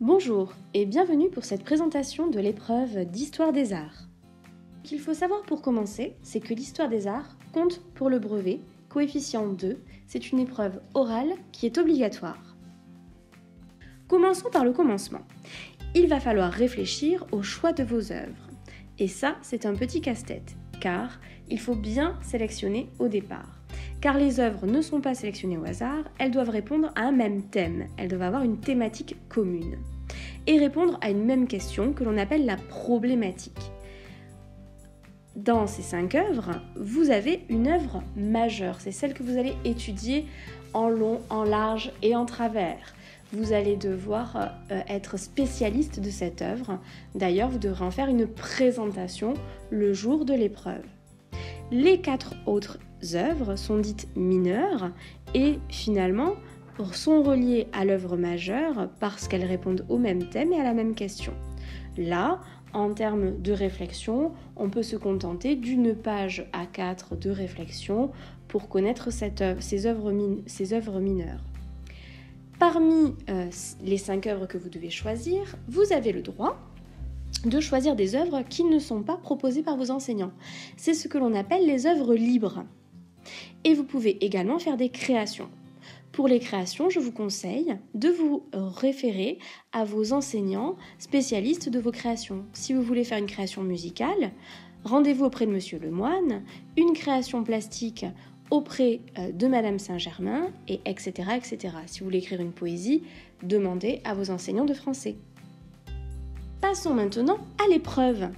Bonjour et bienvenue pour cette présentation de l'épreuve d'Histoire des Arts. Ce qu'il faut savoir pour commencer, c'est que l'Histoire des Arts compte pour le brevet, coefficient 2, c'est une épreuve orale qui est obligatoire. Commençons par le commencement. Il va falloir réfléchir au choix de vos œuvres. Et ça, c'est un petit casse-tête, car il faut bien sélectionner au départ. Car les œuvres ne sont pas sélectionnées au hasard, elles doivent répondre à un même thème, elles doivent avoir une thématique commune. Et répondre à une même question que l'on appelle la problématique. Dans ces 5 œuvres, vous avez une œuvre majeure, c'est celle que vous allez étudier en long, en large et en travers. Vous allez devoir être spécialiste de cette œuvre. D'ailleurs, vous devrez en faire une présentation le jour de l'épreuve. Les 4 autres œuvres sont dites mineures et finalement sont reliées à l'œuvre majeure parce qu'elles répondent au même thème et à la même question. Là, en termes de réflexion, on peut se contenter d'une page A4 de réflexion pour connaître ces œuvres mineures. Parmi les 5 œuvres que vous devez choisir, vous avez le droit de choisir des œuvres qui ne sont pas proposées par vos enseignants. C'est ce que l'on appelle les œuvres libres. Et vous pouvez également faire des créations. Pour les créations, je vous conseille de vous référer à vos enseignants spécialistes de vos créations. Si vous voulez faire une création musicale, rendez-vous auprès de Monsieur Lemoine, une création plastique auprès de Madame Saint-Germain, et etc., etc. Si vous voulez écrire une poésie, demandez à vos enseignants de français. Passons maintenant à l'épreuve.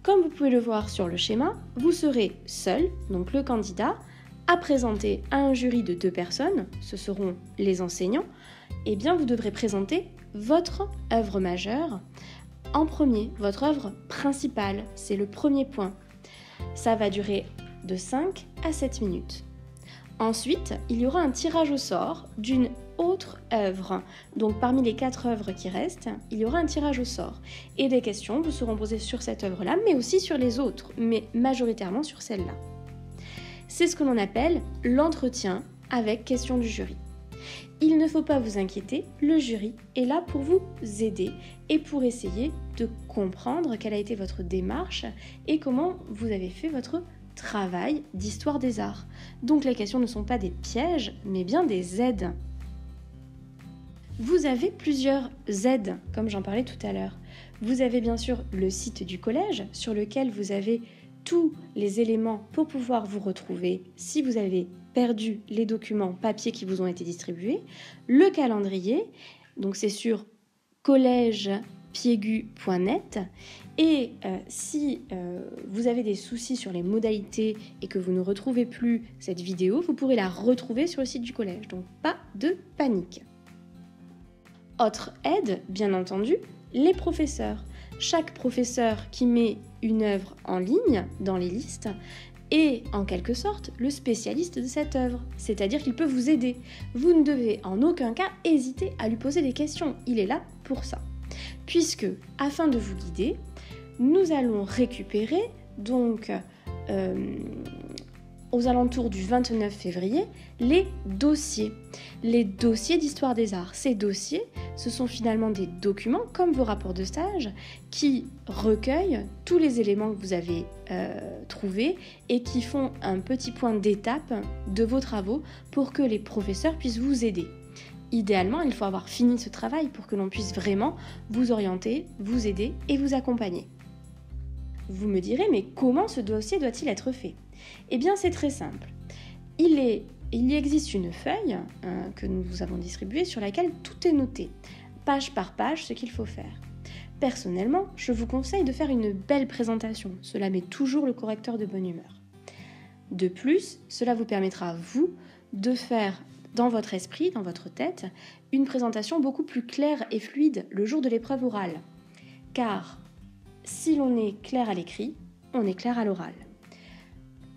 Comme vous pouvez le voir sur le schéma, vous serez seul, donc le candidat, à présenter à un jury de 2 personnes, ce seront les enseignants, et bien vous devrez présenter votre œuvre majeure en premier, votre œuvre principale, c'est le premier point. Ça va durer de 5 à 7 minutes. Ensuite, il y aura un tirage au sort d'une autre œuvre. Donc parmi les 4 œuvres qui restent, il y aura un tirage au sort. Et des questions vous seront posées sur cette œuvre-là, mais aussi sur les autres, mais majoritairement sur celle-là. C'est ce que l'on appelle l'entretien avec questions du jury. Il ne faut pas vous inquiéter, le jury est là pour vous aider et pour essayer de comprendre quelle a été votre démarche et comment vous avez fait votre travail d'histoire des arts. Donc les questions ne sont pas des pièges, mais bien des aides. Vous avez plusieurs aides, comme j'en parlais tout à l'heure. Vous avez bien sûr le site du collège, sur lequel vous avez tous les éléments pour pouvoir vous retrouver si vous avez perdu les documents papier qui vous ont été distribués, le calendrier, donc c'est sur collègepiégu.net, et si vous avez des soucis sur les modalités et que vous ne retrouvez plus cette vidéo, vous pourrez la retrouver sur le site du collège, donc pas de panique. Autre aide, bien entendu, les professeurs. Chaque professeur qui met une œuvre en ligne dans les listes est en quelque sorte le spécialiste de cette œuvre, c'est-à-dire qu'il peut vous aider. Vous ne devez en aucun cas hésiter à lui poser des questions, il est là pour ça. Puisque, afin de vous guider, nous allons récupérer donc aux alentours du 29 février, les dossiers d'histoire des arts. Ces dossiers, ce sont finalement des documents, comme vos rapports de stage, qui recueillent tous les éléments que vous avez trouvés et qui font un petit point d'étape de vos travaux pour que les professeurs puissent vous aider. Idéalement, il faut avoir fini ce travail pour que l'on puisse vraiment vous orienter, vous aider et vous accompagner. Vous me direz, mais comment ce dossier doit-il être fait ? Eh bien, c'est très simple. Il y existe une feuille que nous vous avons distribuée sur laquelle tout est noté, page par page, ce qu'il faut faire. Personnellement, je vous conseille de faire une belle présentation. Cela met toujours le correcteur de bonne humeur. De plus, cela vous permettra à vous de faire dans votre esprit, dans votre tête, une présentation beaucoup plus claire et fluide le jour de l'épreuve orale. Car si l'on est clair à l'écrit, on est clair à l'oral.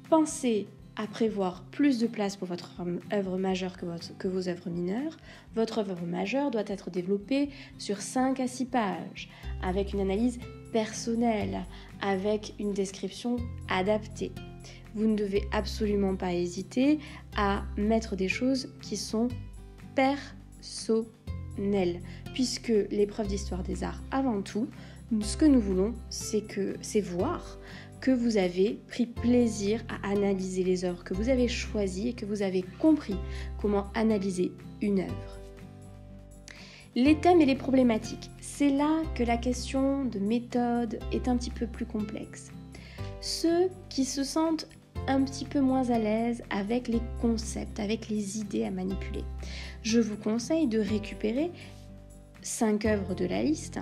Pensez à prévoir plus de place pour votre œuvre majeure que vos œuvres mineures. Votre œuvre majeure doit être développée sur 5 à 6 pages, avec une analyse personnelle, avec une description adaptée. Vous ne devez absolument pas hésiter à mettre des choses qui sont personnelles. personnel, puisque l'épreuve d'histoire des arts, avant tout, ce que nous voulons, c'est voir que vous avez pris plaisir à analyser les œuvres que vous avez choisies et que vous avez compris comment analyser une œuvre. Les thèmes et les problématiques, c'est là que la question de méthode est un petit peu plus complexe. Ceux qui se sentent un petit peu moins à l'aise avec les concepts, avec les idées à manipuler, je vous conseille de récupérer 5 œuvres de la liste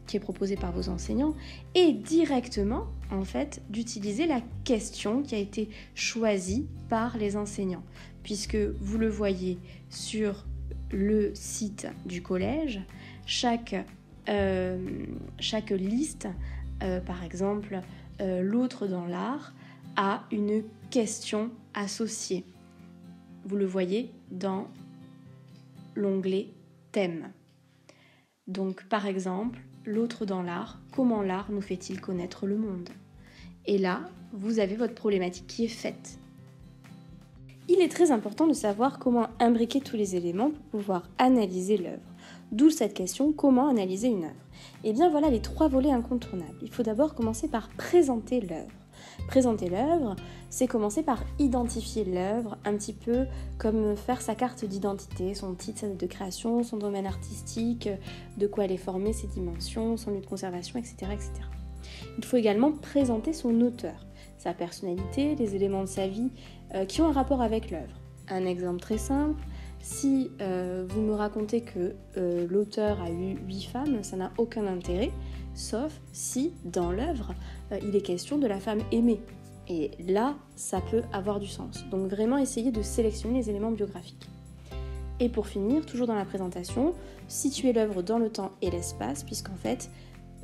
qui est proposée par vos enseignants et directement, en fait, d'utiliser la question qui a été choisie par les enseignants. Puisque vous le voyez sur le site du collège, chaque liste, par exemple, l'autre dans l'art, a une question associée. Vous le voyez dans l'onglet thème. Donc, par exemple, l'autre dans l'art, comment l'art nous fait-il connaître le monde? Et là, vous avez votre problématique qui est faite. Il est très important de savoir comment imbriquer tous les éléments pour pouvoir analyser l'œuvre. D'où cette question, comment analyser une œuvre? Eh bien voilà les 3 volets incontournables. Il faut d'abord commencer par présenter l'œuvre. Présenter l'œuvre, c'est commencer par identifier l'œuvre, un petit peu comme faire sa carte d'identité, son titre de création, son domaine artistique, de quoi elle est formée, ses dimensions, son lieu de conservation, etc., etc. Il faut également présenter son auteur, sa personnalité, les éléments de sa vie qui ont un rapport avec l'œuvre. Un exemple très simple, si vous me racontez que l'auteur a eu 8 femmes, ça n'a aucun intérêt, sauf si dans l'œuvre, il est question de la femme aimée. Et là, ça peut avoir du sens. Donc vraiment essayer de sélectionner les éléments biographiques. Et pour finir, toujours dans la présentation, situer l'œuvre dans le temps et l'espace, puisqu'en fait,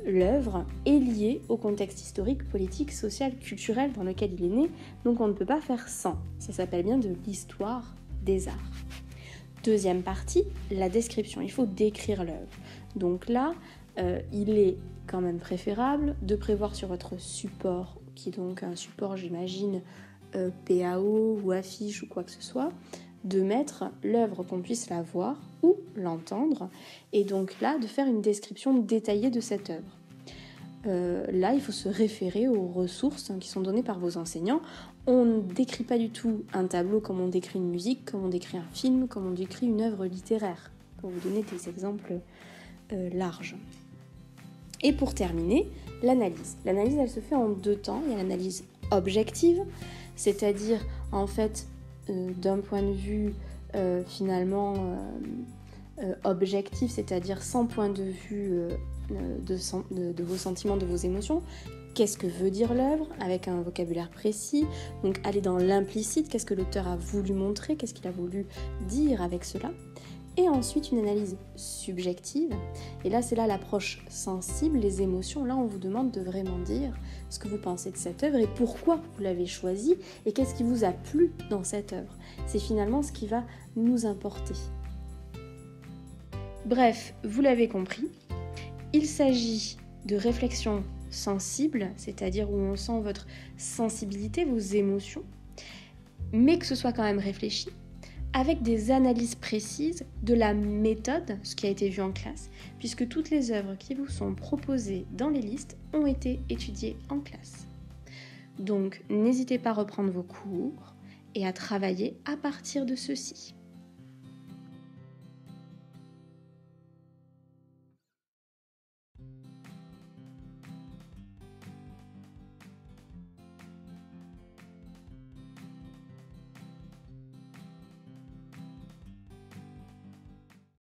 l'œuvre est liée au contexte historique, politique, social, culturel dans lequel il est né, donc on ne peut pas faire sans. Ça s'appelle bien de l'histoire des arts. Deuxième partie, la description. Il faut décrire l'œuvre. Donc là, il est quand même préférable de prévoir sur votre support, qui est donc un support, j'imagine, PAO ou affiche ou quoi que ce soit, de mettre l'œuvre qu'on puisse la voir ou l'entendre, et donc là, de faire une description détaillée de cette œuvre. Là, il faut se référer aux ressources qui sont données par vos enseignants. On ne décrit pas du tout un tableau comme on décrit une musique, comme on décrit un film, comme on décrit une œuvre littéraire, pour vous donner des exemples larges. Et pour terminer, l'analyse. L'analyse, elle se fait en 2 temps. Il y a l'analyse objective, c'est-à-dire, en fait, d'un point de vue objectif, c'est-à-dire sans point de vue de vos sentiments, de vos émotions. Qu'est-ce que veut dire l'œuvre avec un vocabulaire précis? Donc aller dans l'implicite, qu'est-ce que l'auteur a voulu montrer, qu'est-ce qu'il a voulu dire avec cela? Et ensuite une analyse subjective, et là c'est là l'approche sensible, les émotions. Là on vous demande de vraiment dire ce que vous pensez de cette œuvre et pourquoi vous l'avez choisie et qu'est-ce qui vous a plu dans cette œuvre. C'est finalement ce qui va nous importer. Bref, vous l'avez compris, il s'agit de réflexion sensible, c'est-à-dire où on sent votre sensibilité, vos émotions, mais que ce soit quand même réfléchi, avec des analyses précises de la méthode, ce qui a été vu en classe, puisque toutes les œuvres qui vous sont proposées dans les listes ont été étudiées en classe. Donc, n'hésitez pas à reprendre vos cours et à travailler à partir de ceux-ci.